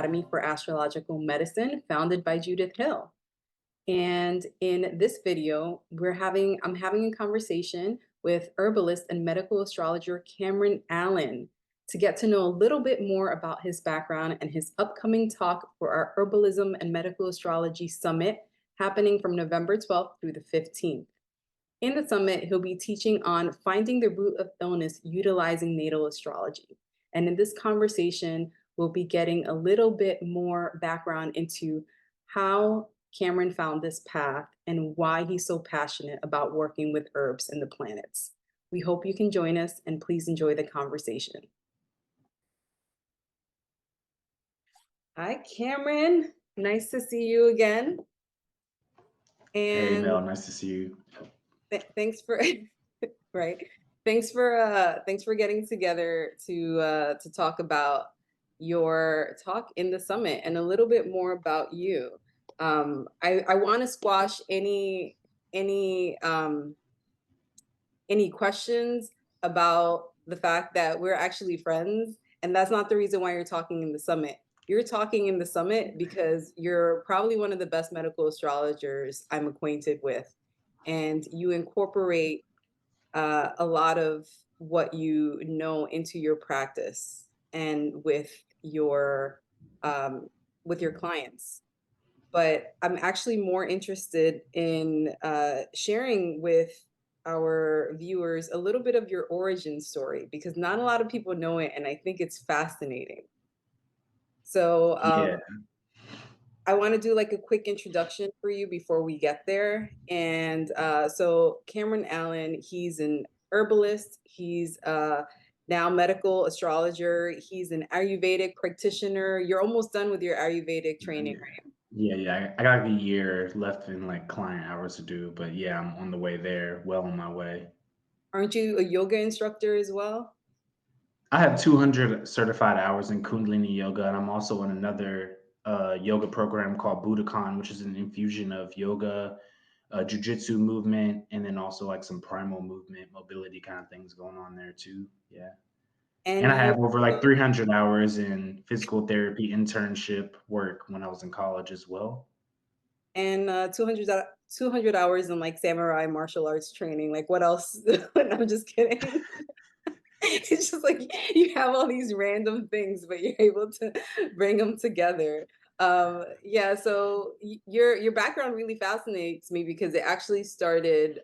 Academy for Astrological Medicine, founded by Judith Hill. And in this video, I'm having a conversation with herbalist and medical astrologer Cameron Allen to get to know a little bit more about his background and his upcoming talk for our Herbalism and Medical Astrology Summit happening from November 12th through the 15th. In the summit, he'll be teaching on finding the root of illness utilizing natal astrology. And in this conversation, we'll be getting a little bit more background into how Cameron found this path and why he's so passionate about working with herbs and the planets. We hope you can join us, and please enjoy the conversation. Hi, Cameron. Nice to see you again. Hey, And Mel, nice to see you. thanks for right. Thanks for getting together to talk about your talk in the summit and a little bit more about you. I want to squash any questions about the fact that we're actually friends, and that's not the reason why you're talking in the summit. You're talking in the summit because you're probably one of the best medical astrologers I'm acquainted with, and you incorporate a lot of what you know into your practice and with your clients. But I'm actually more interested in sharing with our viewers a little bit of your origin story, because not a lot of people know it, and I think it's fascinating. So Yeah, I want to do like a quick introduction for you before we get there. And so Cameron Allen, he's an herbalist. He's now medical astrologer. He's an Ayurvedic practitioner. You're almost done with your Ayurvedic training, yeah, right? I got a year left in like client hours to do, but yeah, I'm on the way there, well on my way. Aren't you a yoga instructor as well? I have 200 certified hours in Kundalini yoga, and I'm also in another yoga program called Budokan, which is an infusion of yoga, jujitsu movement, and then also like some primal movement, mobility kind of things going on there too. Yeah. And And I you have over like 300 hours in physical therapy internship work when I was in college as well. and 200 hours in like samurai martial arts training. Like what else? I'm just kidding. It's just like you have all these random things, but you're able to bring them together. Yeah, so your background really fascinates me because it actually started.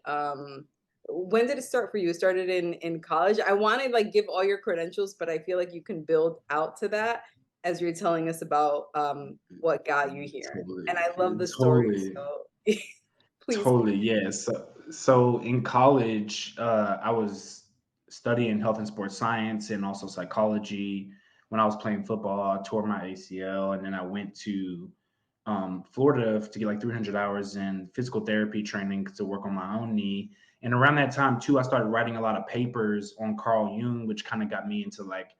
When did it start for you? It started in college. I want to like give all your credentials, but I feel like you can build out to that as you're telling us about what got you here. Totally, And I love the story. totally, So please. totally. Yeah. So in college, I was studying health and sports science and also psychology. When I was playing football, I tore my ACL, and then I went to Florida to get like 300 hours in physical therapy training to work on my own knee. And around that time too, I started writing a lot of papers on Carl Jung, which kind of got me into like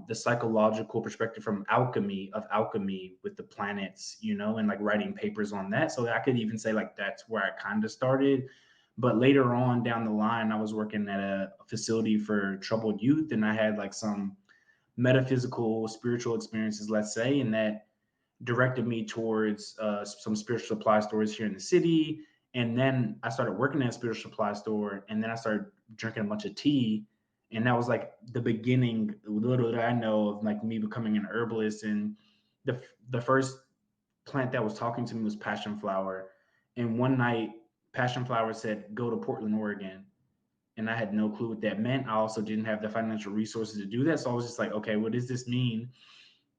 the psychological perspective from alchemy with the planets, and like writing papers on that. So I could even say like that's where I kind of started. But later on down the line, I was working at a facility for troubled youth, and I had like some metaphysical, spiritual experiences, let's say, and that directed me towards some spiritual supply stores here in the city. And then I started working at a spiritual supply store, and then I started drinking a bunch of tea. And that was like the beginning, little did I know, of like me becoming an herbalist. And the first plant that was talking to me was passion flower. And one night, passion flower said, "Go to Portland, Oregon." And I had no clue what that meant. I also didn't have the financial resources to do that. So I was just like, okay, what does this mean?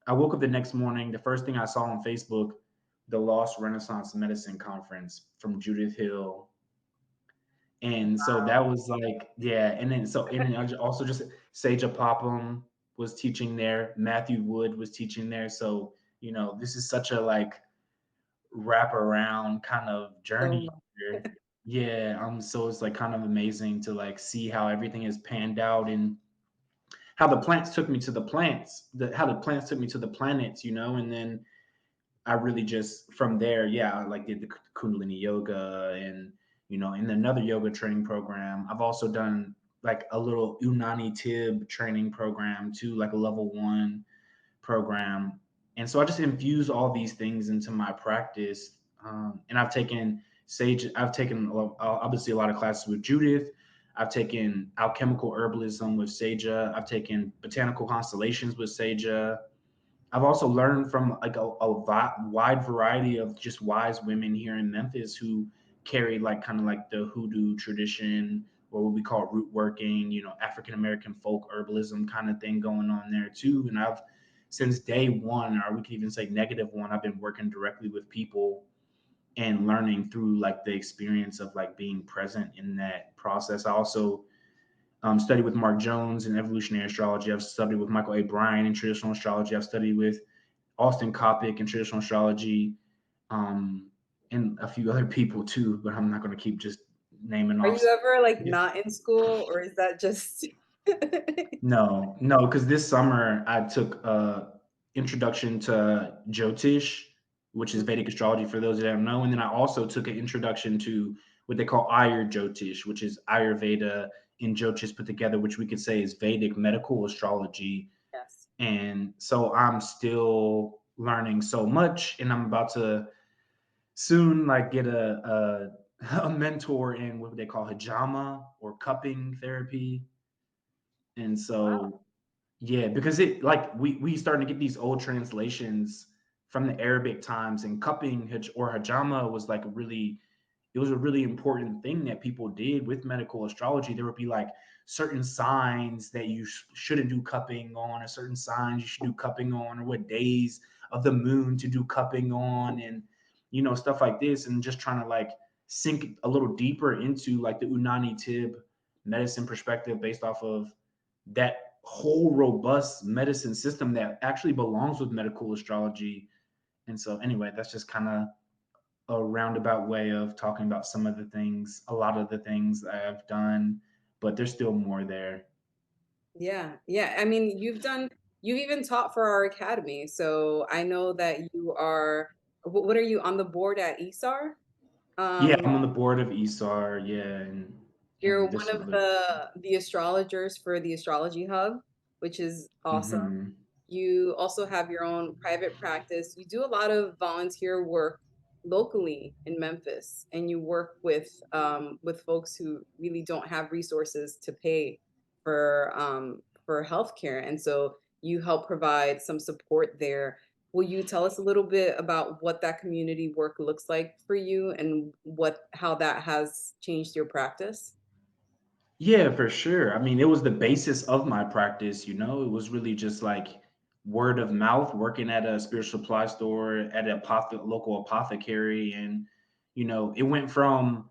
I woke up the next morning. The first thing I saw on Facebook, the Lost Renaissance Medicine Conference from Judith Hill. And so that was like, yeah. And then also just Sajah Popham was teaching there. Matthew Wood was teaching there. So, this is such a like wrap around kind of So journey here. Yeah. So it's like kind of amazing to like see how everything has panned out and how the plants took me to the plants, how the plants took me to the planets, and then I really just from there, yeah, I like did the Kundalini yoga and in another yoga training program. I've also done like a little Unani Tibb training program too, like a level 1 program. And so I just infuse all these things into my practice. And I've taken sage, I've taken obviously a lot of classes with Judith. I've taken alchemical herbalism with Sajah. I've taken botanical constellations with Sajah. I've also learned from like wide variety of just wise women here in Memphis who carry like kind of like the hoodoo tradition or what we call root working, African American folk herbalism kind of thing going on there too. And I've since day one, or we could even say -1, I've been working directly with people and learning through like the experience of like being present in that process. I also studied with Mark Jones in evolutionary astrology. I've studied with Michael A. Bryan in traditional astrology. I've studied with Austin Coppock in traditional astrology, um, and a few other people too, but I'm not going to keep just naming Are off. you ever, like, not in school, or is that just No, no, because this summer I took introduction to Jyotish, which is Mhm. Vedic astrology for those that don't know, and then I also took an introduction to what they call Jyotish, which is Ayurveda and Jyotish put together, which we could say is Vedic medical astrology. Yes. And so I'm still learning so much, and I'm about to soon like get a mentor in what they call hijama or cupping therapy. And Wow. so yeah, because it like we starting to get these old translations from the Arabic times, and cupping or hijama was like it was a really important thing that people did with medical astrology. There would be like certain signs that you shouldn't do cupping on, or certain signs you should do cupping on, or what days of the moon to do cupping on, and stuff like this, and just trying to like sink a little deeper into like the Unani Tibb medicine perspective based off of that whole robust medicine system that actually belongs with medical astrology. And so anyway, that's just kind of a roundabout way of talking about some of the things, a lot of the things that I've done, but there's still more there. Yeah, yeah. I mean, you've even taught for our academy, so I know that you are what are you on the board at ESAR? Yeah, Um, I'm on the board of ESAR, yeah, you're and one there's some of other. the astrologers for the Astrology Hub, which is awesome. Hmm. You also have your own private practice. You do a lot of volunteer work locally in Memphis, and you work with folks who really don't have resources to pay for healthcare, and so you help provide some support there. Will you tell us a little bit about what that community work looks like for you and how that has changed your practice? Yeah, for sure. I mean, it was the basis of my practice, it was really just like word of mouth, working at a spiritual supply store, at a local apothecary. And, it went from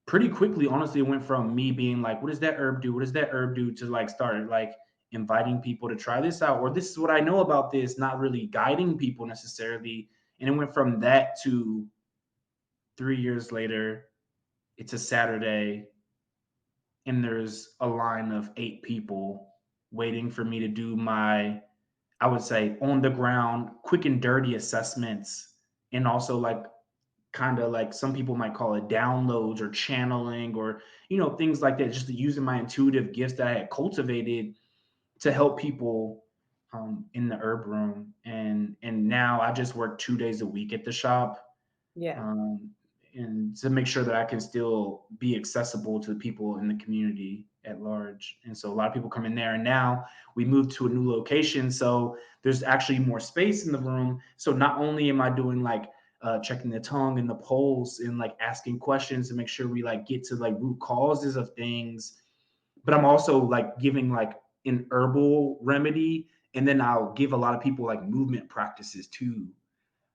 pretty quickly, honestly, it went from me being like, what does that herb do? What does that herb do? To like start like inviting people to try this out, or this is what I know about this, not really guiding people necessarily. And it went from that to 3 years later, it's a Saturday and there's a line of 8 people waiting for me to do my, I would say, on the ground, quick and dirty assessments. And also like kind of like some people might call it downloads or channeling, or things like that, just using my intuitive gifts that I had cultivated to help people in the herb room. And now I just work 2 days a week at the shop, Yeah, um, and to make sure that I can still be accessible to the people in the community at large. And so a lot of people come in there, and now we moved to a new location, so there's actually more space in the room. So not only am I doing like checking the tongue and the pulse and like asking questions to make sure we like get to like root causes of things, but I'm also like giving like an herbal remedy, and then I'll give a lot of people like movement practices too.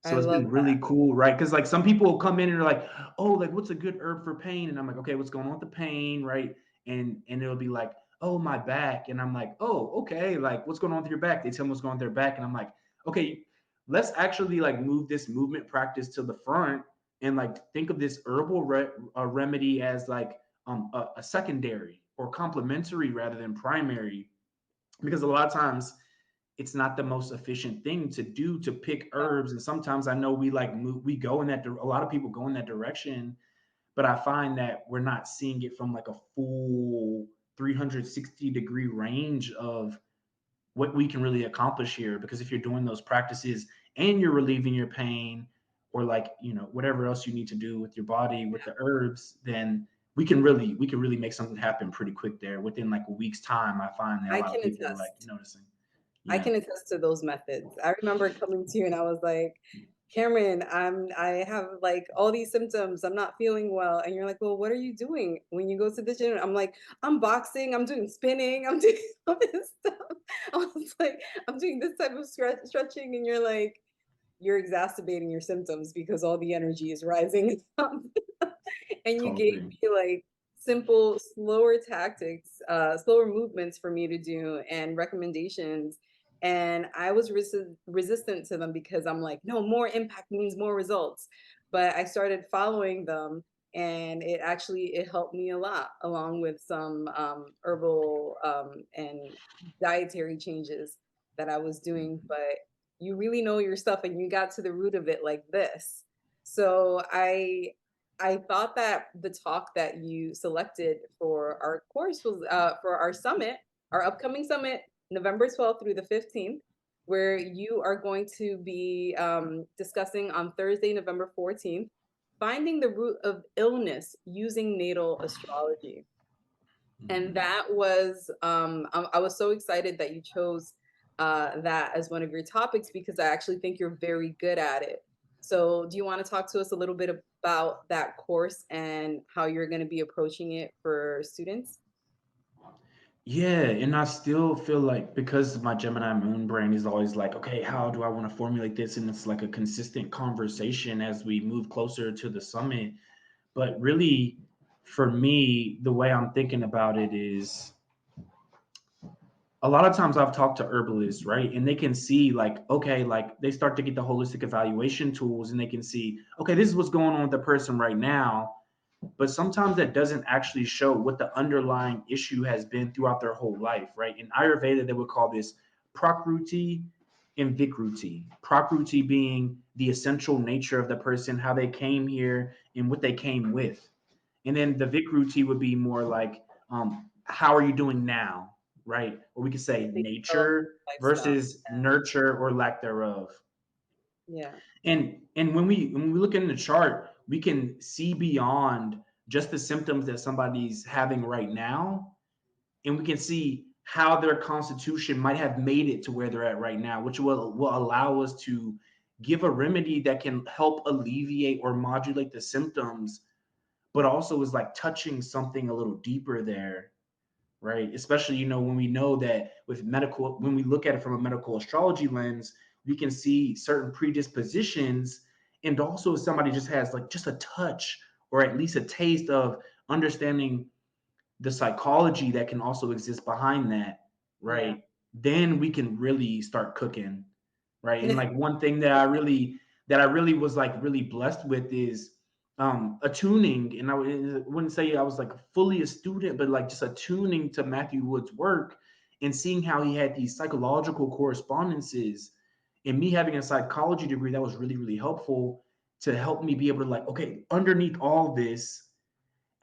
I So it's love been really cool, right? Because like some people will come in and are like, "Oh, like what's a good herb for pain?" And I'm like, "Okay, what's going on with the pain, right?" And it'll be like, "Oh, my back," and I'm like, "Oh, okay, like what's going on with your back?" They tell me what's going on with their back, and I'm like, "Okay, let's actually like move this movement practice to the front and like think of this herbal remedy as like a secondary or complementary rather than primary, because a lot of times." It's not the most efficient thing to do to pick that. herbs, and sometimes I know we like move, we go in that a lot of people go in that direction, but I find that we're not seeing it from like a full 360-degree range of what we can really accomplish here. Because if you're doing those practices and you're relieving your pain, or like, whatever else you need to do with your body with the herbs, then we can really make something happen pretty quick there. Within like a week's time, I find that a I lot of can people are like attest. noticing. I Yeah. can attest to those methods. I remember coming to you and I was like, Cameron, I have like all these symptoms. I'm not feeling well. And you're like, well, what are you doing when you go to the gym? I'm like, I'm boxing, I'm doing spinning, I'm doing all this stuff. I was like, I'm doing this type of stretching. And you're like, you're exacerbating your symptoms because all the energy is rising up. And you gave Totally. me like simple, slower tactics, slower movements for me to do and recommendations. And I was resistant to them because I'm like, no, more impact means more results. But I started following them, and it helped me a lot, along with some herbal and dietary changes that I was doing. But you really know your stuff, and you got to the root of it like this. So I thought that the talk that you selected for our course was for our summit, our upcoming summit, November 12th through the 15th, where you are going to be discussing on Thursday, November 14th, finding the root of illness using natal astrology. And Mhm. that was, I was so excited that you chose that as one of your topics because I actually think you're very good at it. So, do you want to talk to us a little bit about that course and how you're going to be approaching it for students? Yeah, and I still feel like, because my Gemini moon brain is always like, okay, how do I want to formulate this? And it's like a consistent conversation as we move closer to the summit. But really, for me, the way I'm thinking about it is, a lot of times I've talked to herbalists, right? And they can see, like, okay, like they start to get the holistic evaluation tools and they can see, okay, this is what's going on with the person right now. But sometimes that doesn't actually show what the underlying issue has been throughout their whole life, right? In Ayurveda, they would call this prakruti and vikruti. Prakruti being the essential nature of the person, how they came here and what they came with. And then the vikruti would be more like, how are you doing now, right? Or we could say What they develop in nature lifestyle. versus nurture or lack thereof. Yeah. And when we look in the chart, we can see beyond just the symptoms that somebody's having right now, and we can see how their constitution might have made it to where they're at right now, which will allow us to give a remedy that can help alleviate or modulate the symptoms, but also is like touching something a little deeper there, right? Especially, when we know that with medical, when we look at it from a medical astrology lens, we can see certain predispositions. And also, if somebody just has like just a touch or at least a taste of understanding the psychology that can also exist behind that, Yeah. right? Then we can really start cooking, right? And like one thing that I really was like really blessed with is attuning, and wouldn't say I was like fully a student, but like just attuning to Matthew Wood's work and seeing how he had these psychological correspondences, and me having a psychology degree that was really really helpful to help me be able to, like, okay, underneath all this,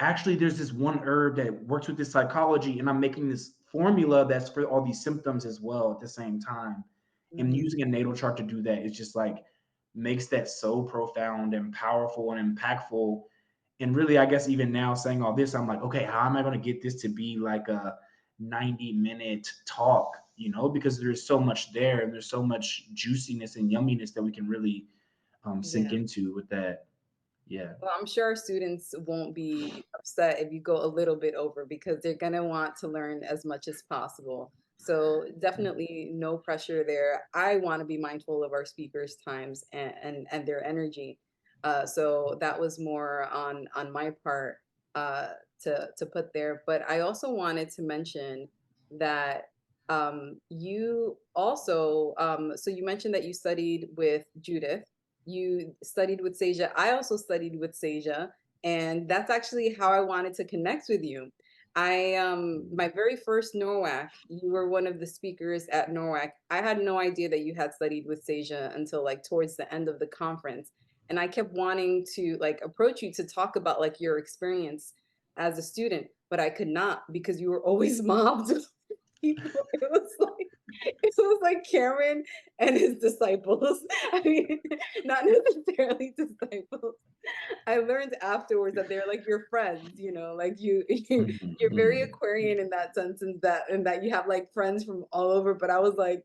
actually there's this one herb that works with this psychology, and I'm making this formula that's for all these symptoms as well at the same time. And Mhm. using a natal chart to do that is just like makes that so profound and powerful and impactful. And really, I guess even now saying all this, I'm like, okay, how am I going to get this to be like a 90-minute talk, because there's so much there and there's so much juiciness and yumminess that we can really sink Yeah. into with that. Yeah. Well, I'm sure students won't be upset if you go a little bit over because they're going to want to learn as much as possible. So definitely no pressure there. I want to be mindful of our speakers' times and their energy. So that was more on my part to put there. But I also wanted to mention that you also so you mentioned that you studied with Judith, you studied with Sajah. I also studied with Sajah, and that's actually how I wanted to connect with you. I my very first NORWAC, you were one of the speakers at NORWAC. I had no idea that you had studied with Sajah until like towards the end of the conference. And I kept wanting to like approach you to talk about like your experience as a student, but I could not because you were always mobbed with people. It was like It was like Cameron and his disciples. I mean, not necessarily disciples. I learned afterwards that they're like your friends, you know, like Mhm, you're very mhm. Aquarian in that sense, and that you have like friends from all over. But I was like,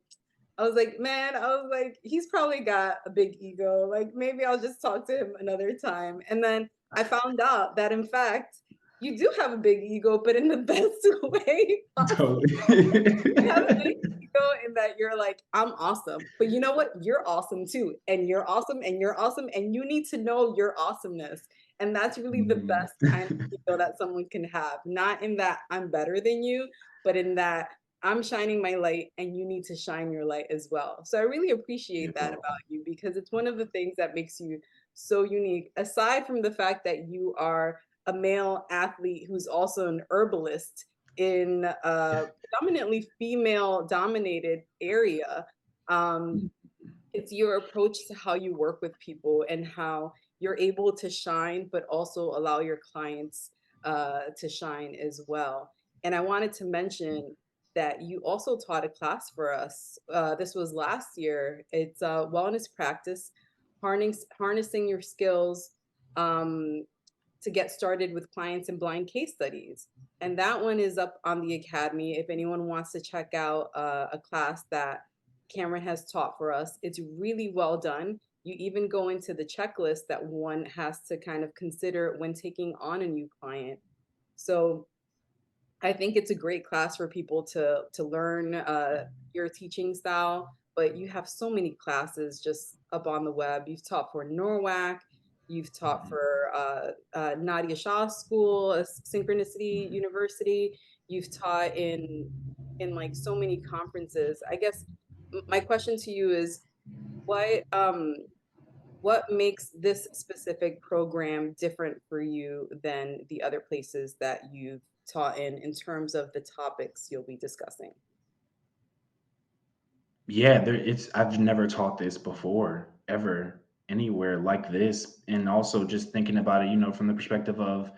man, I was like, he's probably got a big ego. Like maybe I'll just talk to him another time. And then I found out that in fact you do have a big ego, but in the best way possible. You have a big Totally. ego in that you're like, I'm awesome. But you know what? You're awesome too. And you're awesome and you're awesome. And you need to know your awesomeness. And that's really the Mhm. best kind of ego that someone can have. Not in that I'm better than you, but in that I'm shining my light and you need to shine your light as well. So I really appreciate that Beautiful. about you because it's one of the things that makes you so unique. Aside from the fact that you are a male athlete who's also an herbalist in predominantly female dominated area, um, Mm. it's your approach to how you work with people and how you're able to shine, but also allow your clients to shine as well. And I wanted to mention that you also taught a class for us. This was last year. It's a wellness practice, harnessing your skills um, to get started with clients and blind case studies. And that one is up on the Academy. If anyone wants to check out a class that Cameron has taught for us, it's really well done. You even go into the checklist that one has to kind of consider when taking on a new client. So I think it's a great class for people to learn your teaching style. But you have so many classes just up on the web. You've taught for Norwalk, you've taught Mhm, for Nadia Shah School, Synchronicity mhm. University. You've taught in like so many conferences. I guess my question to you is, what what makes this specific program different for you than the other places that you've taught in terms of the topics you'll be discussing? Yeah, I've never taught this before, ever, anywhere like this. And also just thinking about it, from the perspective of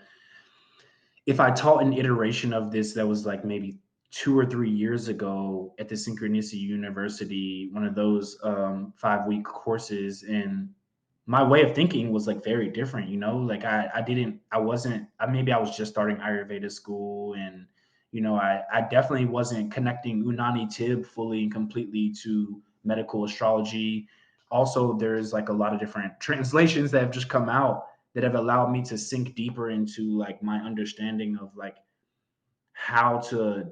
if I taught an iteration of this that was like maybe 2 or 3 years ago at the Synchronicity University, one of those 5 week courses, and my way of thinking was like very different, like maybe I was just starting Ayurveda school, and I definitely wasn't connecting Unani Tibb fully and completely to medical astrology. Also, there's like a lot of different translations that have just come out that have allowed me to sink deeper into like my understanding of like how to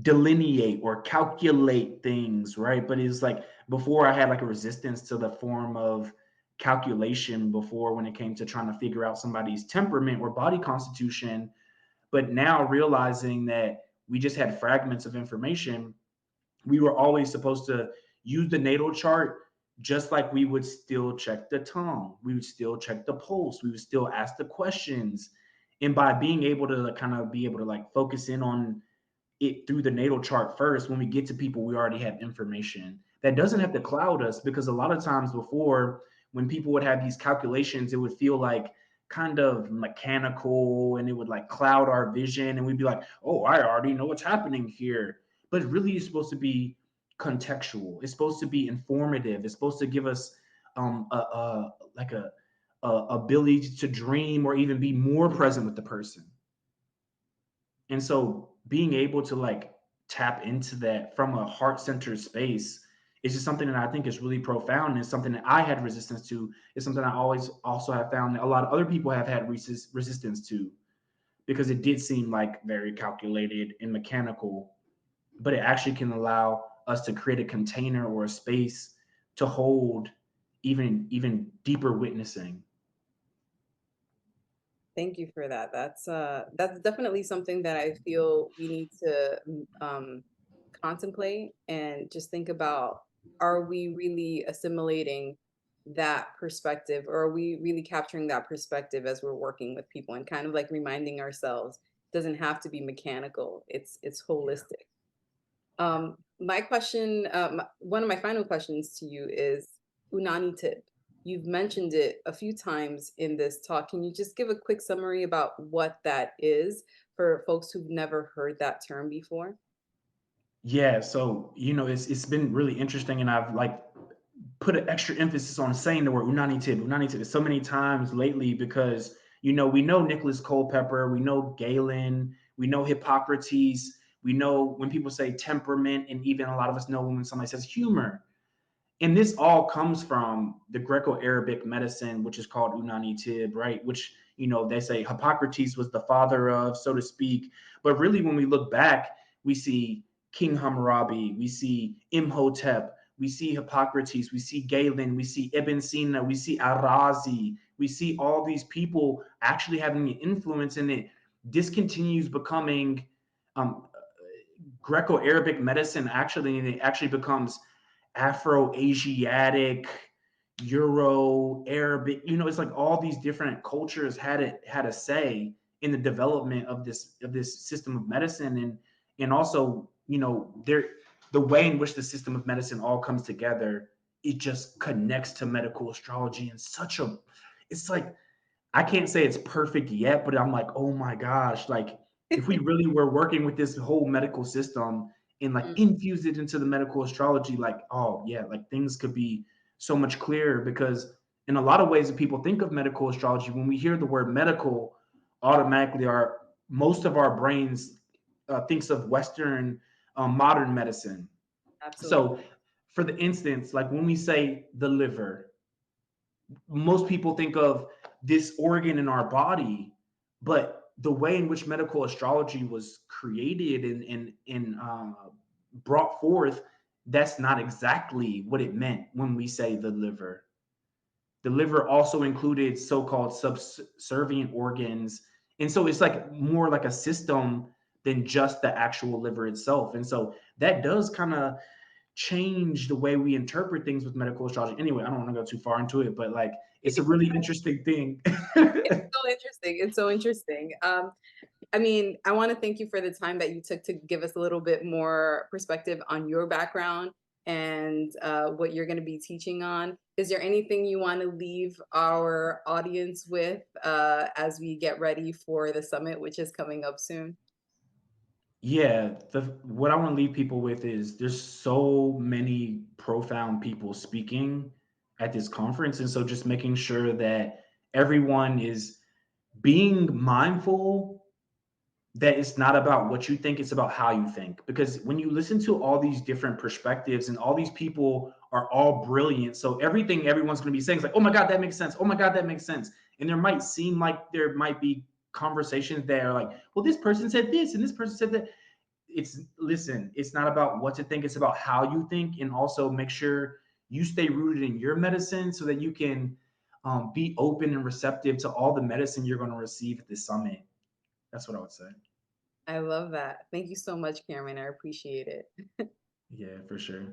delineate or calculate things, right? But it's like before I had like a resistance to the form of calculation before when it came to trying to figure out somebody's temperament or body constitution. But now realizing that we just had fragments of information, we were always supposed to use the natal chart just like we would still check the tongue. We would still check the pulse. We would still ask the questions. And by being able to kind of be able to like focus in on it through the natal chart first, when we get to people, we already have information that doesn't have to cloud us, because a lot of times before, when people would have these calculations, it would feel like kind of mechanical, and it would like cloud our vision, and we'd be like, oh, I already know what's happening here. But really it's supposed to be contextual, it's supposed to be informative, it's supposed to give us like a ability to dream or even be more present with the person. And so being able to like tap into that from a heart centered space is just something that I think is really profound, and it's something that I had resistance to. It's something I always also have found that a lot of other people have had resistance to, because it did seem like very calculated and mechanical, but it actually can allow us to create a container or a space to hold even deeper witnessing. Thank you for that. That's definitely something that I feel we need to contemplate and just think about, are we really assimilating that perspective, or are we really capturing that perspective as we're working with people, and kind of like reminding ourselves it doesn't have to be mechanical, it's Yeah. holistic. My question, one of my final questions to you is Unani Tibb. You've mentioned it a few times in this talk. Can you just give a quick summary about what that is for folks who've never heard that term before? Yeah, so it's been really interesting, and I've like put an extra emphasis on saying the word Unani Tibb so many times lately because we know Nicholas Culpeper, we know Galen, we know Hippocrates, we know when people say temperament, and even a lot of us know when somebody says humor. And this all comes from the Greco-Arabic medicine, which is called Unani Tibb, right? Which they say Hippocrates was the father of, so to speak. But really, when we look back, we see King Hammurabi, we see Imhotep, we see Hippocrates, we see Galen, we see Ibn Sina, we see Arazi, we see all these people actually having an influence in it. This continues becoming um, Greco-Arabic medicine actually, and it actually becomes Afro-Asiatic, Euro-Arabic. It's like all these different cultures had a say in the development of this system of medicine, and also the way in which the system of medicine all comes together. It just connects to medical astrology in such a. It's like I can't say it's perfect yet, but I'm like, oh my gosh, like if we really were working with this whole medical system and like Mm, infuse it into the medical astrology, like, oh yeah, like things could be so much clearer because in a lot of ways, if people think of medical astrology, when we hear the word medical, automatically our most of our brains thinks of Western modern medicine. absolutely. So, for the instance, like when we say the liver, most people think of this organ in our body, but the way in which medical astrology was created and brought forth, that's not exactly what it meant when we say the liver. The liver also included so-called subservient organs, and so it's like more like a system than just the actual liver itself. And so that does kind of change the way we interpret things with medical astrology. Anyway, I don't want to go too far into it, but like it's a really interesting thing. It's so interesting. It's so interesting. I mean, I want to thank you for the time that you took to give us a little bit more perspective on your background and what you're going to be teaching on. Is there anything you want to leave our audience with as we get ready for the summit, which is coming up soon? Yeah, what I want to leave people with is there's so many profound people speaking at this conference, and so just making sure that everyone is being mindful that it's not about what you think, it's about how you think. Because when you listen to all these different perspectives and all these people are all brilliant, so everything everyone's going to be saying is like, oh my God, that makes sense. Oh my God, that makes sense. And there might seem like there might be conversations that are like, well, this person said this and this person said that. Listen, it's not about what to think, it's about how you think. And also make sure you stay rooted in your medicine so that you can be open and receptive to all the medicine you're going to receive at this summit. That's what I would say. I love that. Thank you so much, Cameron. I appreciate it. Yeah, for sure.